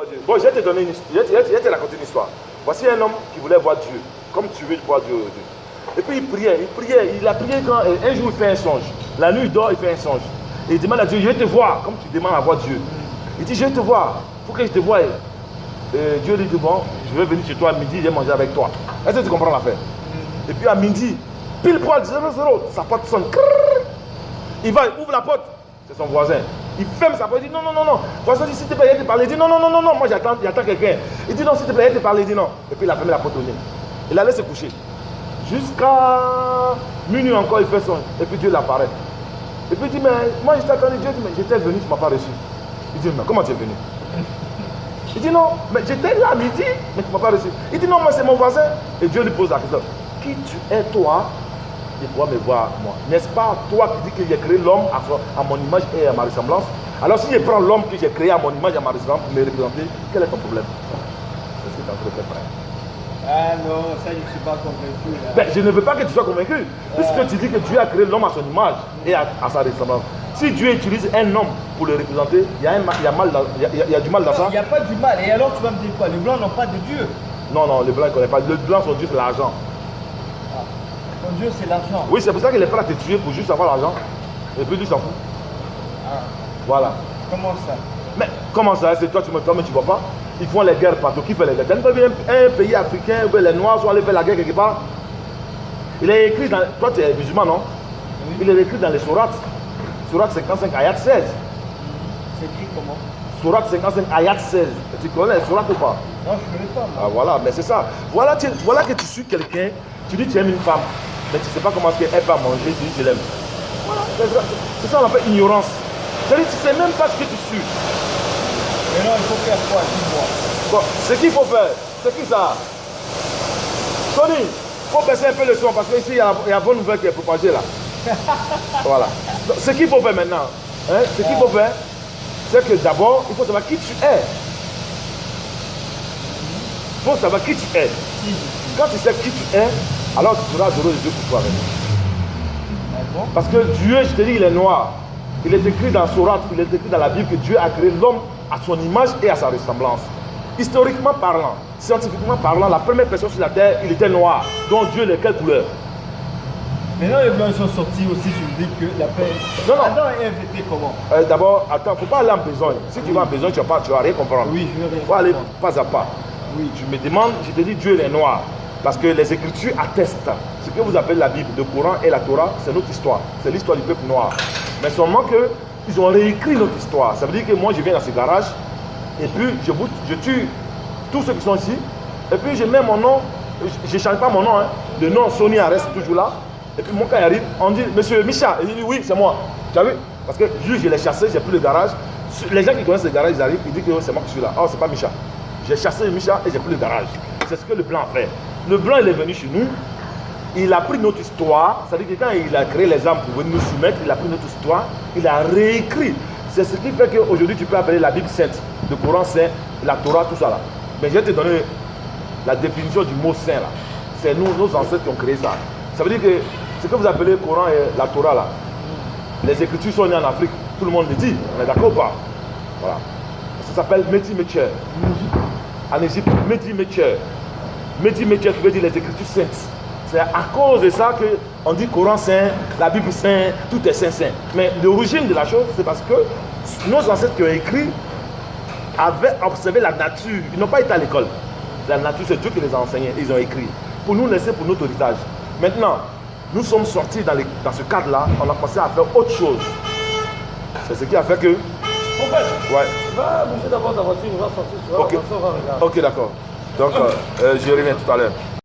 Dieu. Bon, je vais te donner une histoire. Je vais te raconter une histoire. Voici un homme qui voulait voir Dieu, comme tu veux voir Dieu aujourd'hui. Et puis il priait, il a prié quand un jour il fait un songe. La nuit il dort, il fait un songe. Et il demande à Dieu, je vais te voir, comme tu demandes à voir Dieu. Il dit, je vais te voir, il faut que je te voie. Dieu lui dit, bon, je vais venir chez toi à midi, je vais manger avec toi. Est-ce que tu comprends l'affaire? Et puis à midi, pile poil, 0, sa porte sonne. Il va, il ouvre la porte, c'est son voisin. Il ferme sa porte, il dit non. Voisin dit, s'il te plaît, il te parle. Il dit non, moi j'attends quelqu'un. Il dit non, s'il te plaît, il te parle. Il dit non. Et puis il a fermé la porte au nez. Il allait se coucher. Jusqu'à minuit encore, il fait son. Et puis Dieu l'apparaît. Et puis il dit, mais moi je t'attendais. Dieu dit, mais j'étais venu, tu ne m'as pas reçu. Il dit, mais comment tu es venu? Il dit, non, mais j'étais là à midi, mais tu ne m'as pas reçu. Il dit, non, moi c'est mon voisin. Et Dieu lui pose la question, qui tu es toi de pouvoir me voir moi? N'est-ce pas toi qui dis que j'ai créé l'homme à mon image et à ma ressemblance? Alors si je prends l'homme que j'ai créé à mon image et à ma ressemblance pour me représenter, quel est ton problème? C'est ce que tu es en train de faire, frère. Ah non, ça je ne suis pas convaincu. Ben, je ne veux pas que tu sois convaincu. Puisque tu dis que Dieu a créé l'homme à son image et à sa ressemblance. Si Dieu utilise un homme pour le représenter, il y a du mal dans ça. Il n'y a pas du mal. Et alors tu vas me dire quoi? Les blancs n'ont pas de Dieu. Non, les blancs ne connaissent pas. Les blancs sont juste l'argent. Ton Dieu c'est l'argent. Oui, c'est pour ça qu'il est prêt à te tuer pour juste avoir l'argent. Et puis lui s'en fout. Ah. Voilà. Comment ça? Mais comment ça? C'est toi, mais tu vois pas? Ils font les guerres partout. Qui fait les guerres? Tu as vu un pays africain où les Noirs sont allés faire la guerre quelque part? Il est écrit dans. Toi, tu es musulman, non? Oui. Il est écrit dans les sourates. Sourate 55, ayat 16. C'est écrit comment? Sourate 55, ayat 16. Tu connais les sourates ou pas? Non, je ne connais pas. Moi. Ah, voilà, mais c'est ça. Voilà que tu suis quelqu'un, tu dis que tu aimes une femme, mais tu ne sais pas comment elle va manger, tu dis que je l'aime. Voilà, c'est ça qu'on appelle ignorance. C'est-à-dire que tu ne sais même pas ce que tu suis. Mais non, il faut faire quoi? Dis-moi. Bon, ce qu'il faut faire, c'est qui ça? Tony, il faut baisser un peu le son parce qu'ici, il y a bonne nouvelle qui est propagée là. Voilà. Donc, ce qu'il faut faire maintenant, hein, ce qu'il faut faire, c'est que d'abord, il faut savoir qui tu es. Il faut savoir qui tu es. Quand tu sais qui tu es, alors tu seras heureux de Dieu pour toi-même. Parce que Dieu, je te dis, il est noir. Il est écrit dans Sourate, il est écrit dans la Bible que Dieu a créé l'homme à son image et à sa ressemblance. Historiquement parlant, scientifiquement parlant, la première personne sur la terre, il était noir. Donc Dieu, il est quelle couleur? Maintenant, les blancs sont sortis aussi, je me dis que la paix. Non. Adam est invité comment? D'abord, attends, il ne faut pas aller en besoin. Si tu vas en besoin, tu ne vas rien comprendre. Oui, je vais rien Il faut aller comprendre. pas à pas. Oui. Tu me demandes, je te dis Dieu est noir. Parce que les Écritures attestent. Ce que vous appelez la Bible, le Coran et la Torah, c'est notre histoire. C'est l'histoire du peuple noir. Mais seulement qu'ils ont réécrit notre histoire. Ça veut dire que moi, je viens dans ce garage et puis je tue tous ceux qui sont ici. Et puis je mets mon nom, je ne change pas mon nom. Hein. Le nom Sonia reste toujours là. Et puis mon cas arrive, on dit, monsieur Micha. Et il dit, oui, c'est moi. Tu as vu? Parce que lui, je l'ai chassé, j'ai plus le garage. Les gens qui connaissent le garage, ils arrivent, ils disent que c'est moi qui suis là. Oh, c'est pas Micha. J'ai chassé Micha et j'ai plus le garage. C'est ce que le blanc a fait. Le blanc, il est venu chez nous. Il a pris notre histoire. C'est-à-dire que quand il a créé les armes pour venir nous soumettre, il a pris notre histoire. Il a réécrit. C'est ce qui fait qu'aujourd'hui, tu peux appeler la Bible sainte, le Coran saint, la Torah, tout ça là. Mais je vais te donner la définition du mot saint là. C'est nous, nos ancêtres qui ont créé ça. Ça veut dire que ce que vous appelez le Coran et la Torah là, les écritures sont nées en Afrique. Tout le monde le dit. On est d'accord ou pas? Voilà. Ça s'appelle Meti Mecher. En Égypte, Meti Mecher. Meti Mecher qui veut dire les écritures saintes. C'est à cause de ça qu'on dit Coran saint, la Bible saint, tout est saint saint. Mais l'origine de la chose, c'est parce que nos ancêtres qui ont écrit avaient observé la nature. Ils n'ont pas été à l'école. La nature, c'est Dieu qui les a enseignés. Ils ont écrit. Pour nous laisser pour notre héritage. Maintenant, nous sommes sortis dans ce cadre-là. On a pensé à faire autre chose. C'est ce qui a fait que... En fait, ouais. va bouffer d'abord ta voiture, on va sortir, tu vas, Ok, on va regarder. ok, d'accord. Donc, je reviens tout à l'heure.